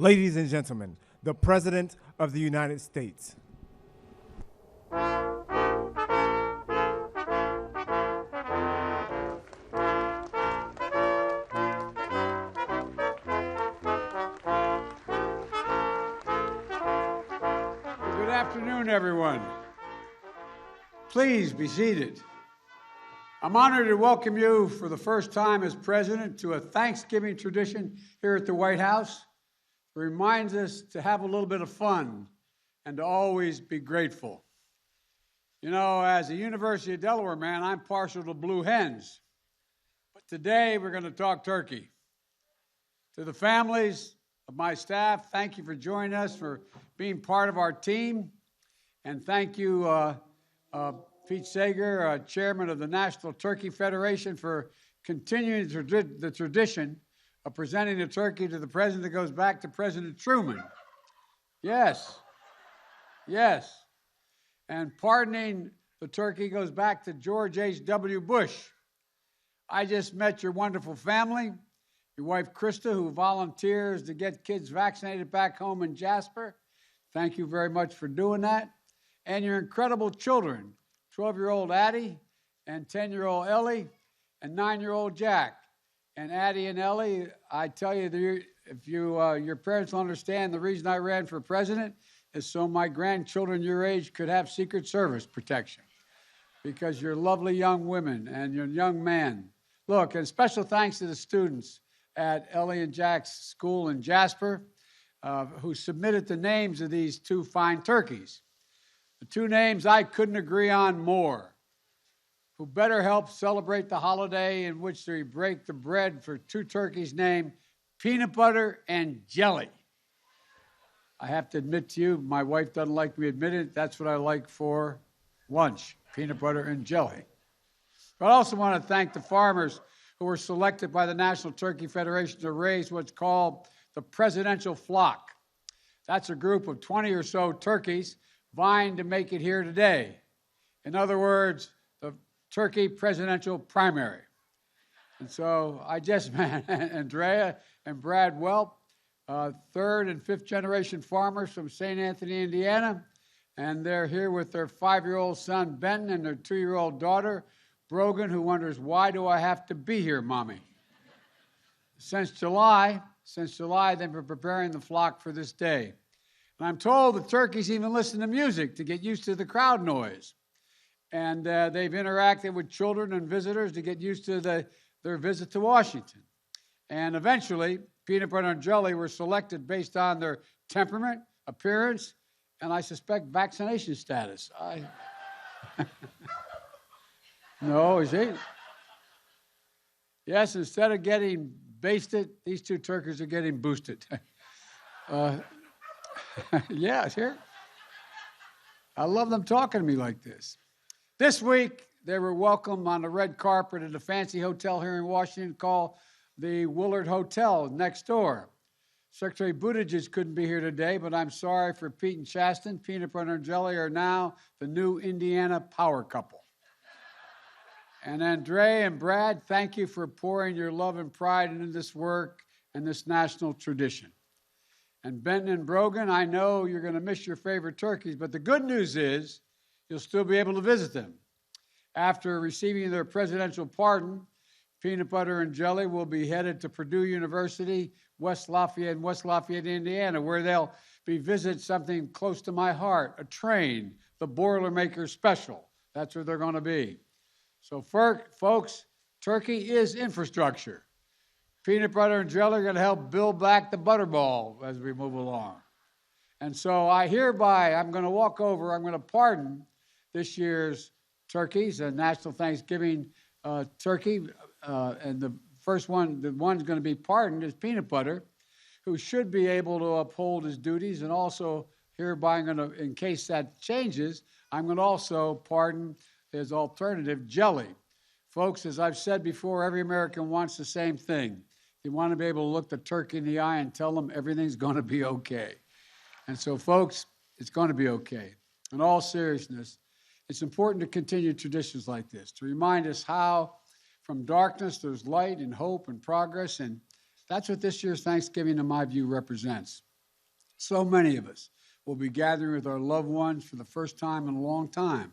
Ladies and gentlemen, the President of the United States. Good afternoon, everyone. Please be seated. I'm honored to welcome you for the first time as president to a Thanksgiving tradition here at the White House. It reminds us to have a little bit of fun and to always be grateful. You know, as a University of Delaware man, I'm partial to blue hens. But today we're going to talk turkey. To the families of my staff, thank you for joining us, for being part of our team. And thank you, Pete Sager, chairman of the National Turkey Federation, for continuing the tradition of presenting a turkey to the president that goes back to President Truman. Yes. And pardoning the turkey goes back to George H.W. Bush. I just met your wonderful family, your wife, Krista, who volunteers to get kids vaccinated back home in Jasper. Thank you very much for doing that. And your incredible children, 12-year-old Addie and 10-year-old Ellie and 9-year-old Jack. And Addie and Ellie, I tell you, if your parents will understand, the reason I ran for president is so my grandchildren your age could have Secret Service protection, because you're lovely young women and you're young men. Look, and special thanks to the students at Ellie and Jack's school in Jasper who submitted the names of these two fine turkeys. The two names I couldn't agree on more. Who better help celebrate the holiday in which we break the bread for two turkeys named Peanut Butter and Jelly. I have to admit to you, my wife doesn't like me admitting it, that's what I like for lunch, peanut butter and jelly. But I also want to thank the farmers who were selected by the National Turkey Federation to raise what's called the presidential flock. That's a group of 20 or so turkeys vying to make it here today. In other words, the turkey presidential primary. And so I just met Andrea and Brad Welp, third and fifth generation farmers from St. Anthony, Indiana. And they're here with their 5-year-old son, Benton, and their 2-year-old daughter, Brogan, who wonders, why do I have to be here, Mommy? Since July, they've been preparing the flock for this day. And I'm told the turkeys even listen to music to get used to the crowd noise. And they've interacted with children and visitors to get used to their visit to Washington. And eventually, Peanut Butter and Jelly were selected based on their temperament, appearance, and I suspect vaccination status. No, is it? Yes, instead of getting basted, these two turkeys are getting boosted. Yeah, sure. I love them talking to me like this. This week, they were welcomed on the red carpet at a fancy hotel here in Washington called the Willard Hotel next door. Secretary Buttigieg couldn't be here today, but I'm sorry for Pete and Chasten. Peanut Butter and Jelly are now the new Indiana power couple. And Andrea and Brad, thank you for pouring your love and pride into this work and this national tradition. And Benton and Brogan, I know you're going to miss your favorite turkeys, but the good news is you'll still be able to visit them. After receiving their presidential pardon, Peanut Butter and Jelly will be headed to Purdue University, West Lafayette, Indiana, where they'll be visiting something close to my heart, a train, the Boilermaker Special. That's where they're going to be. So, folks, turkey is infrastructure. Peanut Butter and Jelly are going to help build back the Butterball as we move along. And so I'm going to walk over, I'm going to pardon this year's turkeys, a National Thanksgiving turkey. And the one's going to be pardoned is Peanut Butter, who should be able to uphold his duties. And also hereby, in case that changes, I'm going to also pardon his alternative, Jelly. Folks, as I've said before, every American wants the same thing. You want to be able to look the turkey in the eye and tell them everything's going to be okay. And so, folks, it's going to be okay. In all seriousness, it's important to continue traditions like this, to remind us how from darkness there's light and hope and progress, and that's what this year's Thanksgiving, in my view, represents. So many of us will be gathering with our loved ones for the first time in a long time.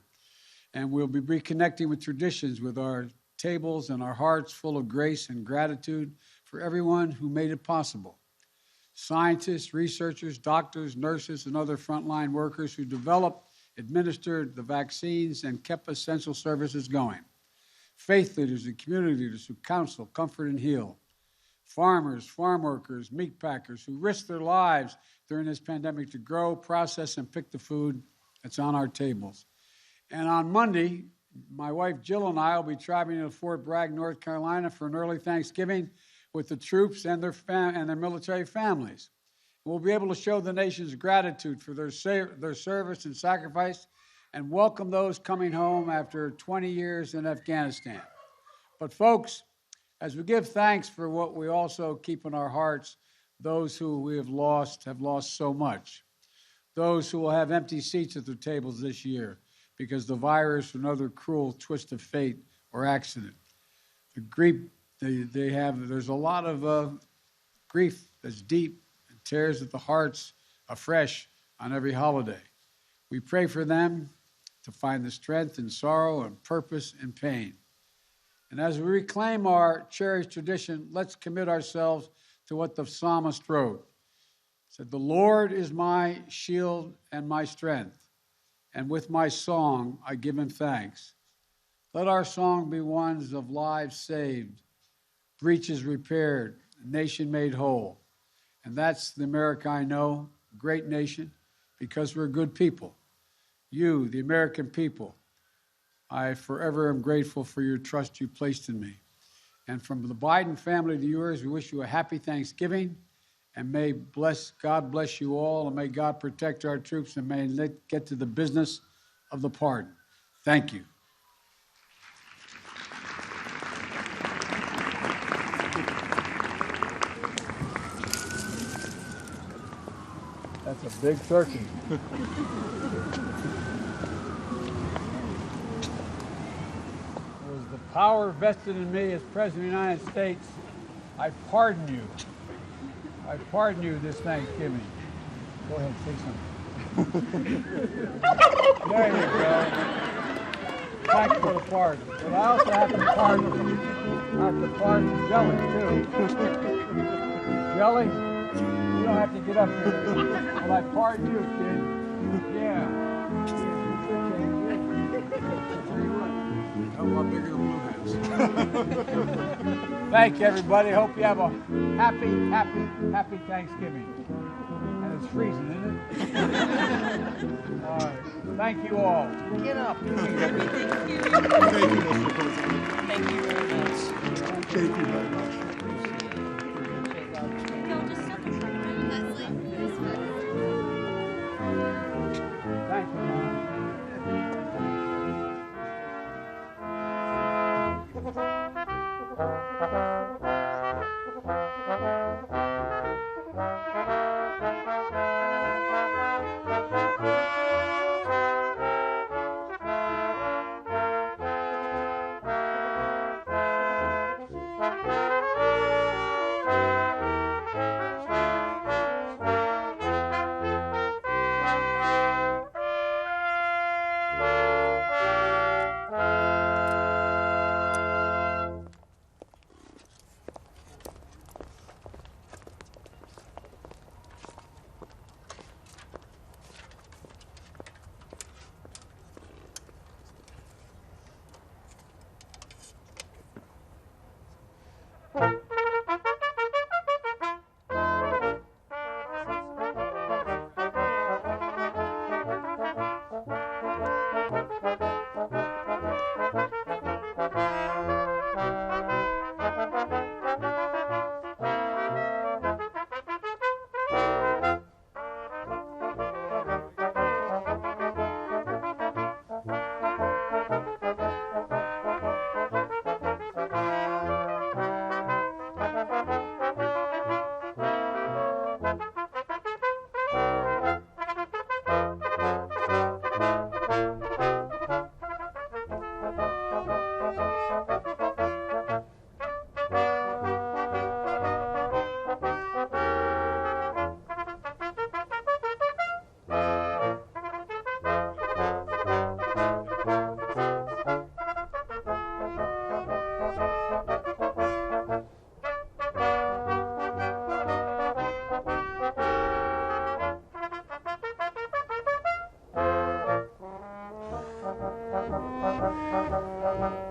And we'll be reconnecting with traditions with our tables and our hearts full of grace and gratitude for everyone who made it possible. Scientists, researchers, doctors, nurses, and other frontline workers who developed, administered the vaccines, and kept essential services going. Faith leaders and community leaders who counsel, comfort, and heal. Farmers, farm workers, meat packers who risked their lives during this pandemic to grow, process, and pick the food that's on our tables. And on Monday, my wife Jill and I will be traveling to Fort Bragg, North Carolina for an early Thanksgiving with the troops and their military families. We'll be able to show the nation's gratitude for their service and sacrifice and welcome those coming home after 20 years in Afghanistan. But folks, as we give thanks for what we also keep in our hearts, those who we have lost so much. Those who will have empty seats at their tables this year because the virus or another cruel twist of fate or accident. The grief they have, there's a lot of grief that's deep and tears at the hearts afresh on every holiday. We pray for them to find the strength in sorrow and purpose in pain. And as we reclaim our cherished tradition, let's commit ourselves to what the psalmist wrote. He said, "The Lord is my shield and my strength, and with my song I give him thanks." Let our song be ones of lives saved, breaches repaired, a nation made whole. And that's the America I know, a great nation, because we're good people. You, the American people, I forever am grateful for your trust you placed in me. And from the Biden family to yours, we wish you a happy Thanksgiving, and may God bless you all, and may God protect our troops, and may let's get to the business of the pardon. Thank you. That's a big turkey. It was the power vested in me as President of the United States. I pardon you. I pardon you this Thanksgiving. Go ahead, say something. There you go. Thanks for the pardon. But I also have to pardon Jelly, too. Jelly? You don't have to get up here. Well, I pardon you, kid. Yeah. A lot bigger than Blue. Thank you, everybody. Hope you have a happy Thanksgiving. And it's freezing, isn't it? All right. Thank you all. Get up. Thank you, Mr. President. Thank you very much. Thank you very much. Thank you, Mom. Thank you.